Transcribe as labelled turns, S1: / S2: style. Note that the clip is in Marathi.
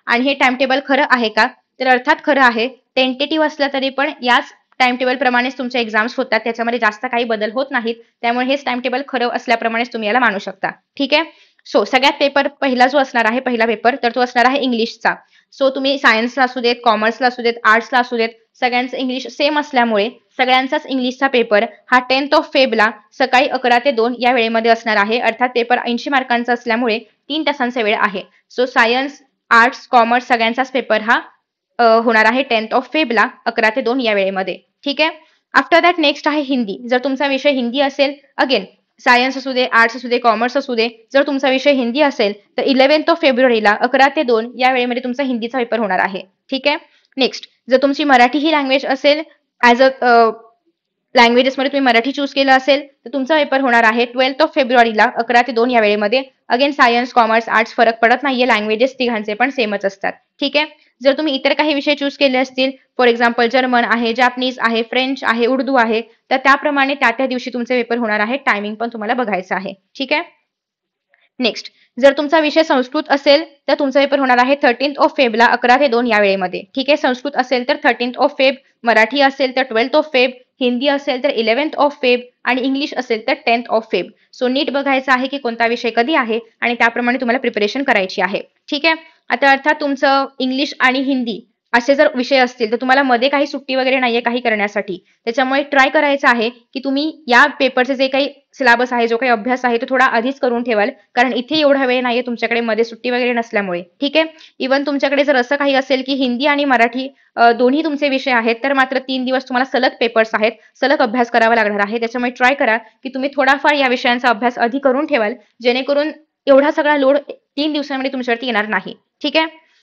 S1: आणि हे टाइम टेबल खरं आहे का? तर अर्थात खरं आहे. टेंटेटिव्ह असलं तरी पण याच टाइम टेबल प्रमाणेच तुमचे एक्झाम्स होतात. त्याच्यामध्ये जास्त काही बदल होत नाहीत. त्यामुळे हेच टाइम टेबल खरं असल्याप्रमाणेच तुम्ही याला मानू शकता. ठीक आहे. सो सगळ्यात पेपर पहिला जो असणार आहे, पहिला पेपर तर तो असणार आहे इंग्लिशचा. सो तुम्ही सायन्सला असू देत, कॉमर्सला असू देत, आर्ट्सला असू देत, सगळ्यांचं इंग्लिश सेम असल्यामुळे सगळ्यांचाच इंग्लिशचा पेपर हा 10th ऑफ फेबला सकाळी 11 ते 2 या वेळेमध्ये असणार आहे. अर्थात पेपर 80 मार्कांचा असल्यामुळे 3 तासांचा वेळ आहे. सो सायन्स, आर्ट्स, कॉमर्स सगळ्यांचाच पेपर हा होणार आहे 10th ऑफ फेबला 11 ते 2 या वेळेमध्ये. ठीक आहे. आफ्टर दॅट नेक्स्ट आहे हिंदी. जर तुमचा विषय हिंदी असेल, अगेन सायन्स असू दे, आर्ट्स असू दे, कॉमर्स असू दे, जर तुमचा विषय हिंदी असेल तर 11th ऑफ फेब्रुवारीला 11 ते 2 या वेळेमध्ये तुमचा हिंदीचा पेपर होणार आहे. ठीक आहे. नेक्स्ट, जर तुमची मराठी ही लँग्वेज असेल, ॲज अ लँग्वेजेसमध्ये तुम्ही मराठी चूज केलं असेल तर तुमचा पेपर होणार आहे 12th ऑफ फेब्रुवारीला 11 ते 2 या वेळेमध्ये. अगेन सायन्स, कॉमर्स, आर्ट्स फरक पडत नाहीये, लँग्वेजेस तिघांचे पण सेमच असतात. ठीक आहे. जर तुम्ही इतर काही विषय चूज केले असतील, फॉर एक्झाम्पल जर्मन आहे, जॅपनीज आहे, फ्रेंच आहे, उर्दू आहे, तर त्याप्रमाणे त्या दिवशी तुमचे पेपर होणार आहे. टायमिंग पण तुम्हाला बघायचं आहे. ठीक आहे. नेक्स्ट, जर तुमचा विषय संस्कृत असेल तर तुमचा पेपर होणार आहे 13th ऑफ फेबला 11 ते 2 या वेळेमध्ये. ठीक आहे. संस्कृत असेल तर 13th ऑफ फेब, मराठी असेल तर 12th ऑफ फेब, हिंदी असेल तर 11th ऑफ फेब आणि इंग्लिश असेल तर 10th ऑफ फेब. सो नीट बघायचं आहे की कोणता विषय कधी आहे आणि त्याप्रमाणे तुम्हाला प्रिपरेशन करायची आहे. ठीक आहे. आता अर्थात तुमचं इंग्लिश आणि हिंदी असे जर विषय असतील तर तुम्हाला मध्ये काही सुट्टी वगैरे नाहीये काही करण्यासाठी. त्याच्यामुळे ट्राय करायचं आहे की तुम्ही या पेपरचे जे काही सिलेबस आहे, जो काही अभ्यास आहे तो थोडा आधीच करून ठेवाल. कारण इथे एवढा वेळ नाहीये तुमच्याकडे मध्ये सुट्टी वगैरे नसल्यामुळे. ठीक आहे. इव्हन तुमच्याकडे जर असं काही असेल की हिंदी आणि मराठी दोन्ही तुमचे विषय आहेत तर मात्र 3 दिवस तुम्हाला सलग पेपर्स आहेत, सलग अभ्यास करावा लागणार आहे. त्याच्यामुळे ट्राय करा की तुम्ही थोडाफार या विषयांचा अभ्यास आधी करून ठेवाल, जेणेकरून एवढा सगळा लोड 3 दिवसांमध्ये तुमच्यावरती येणार नाही. ठीक आहे.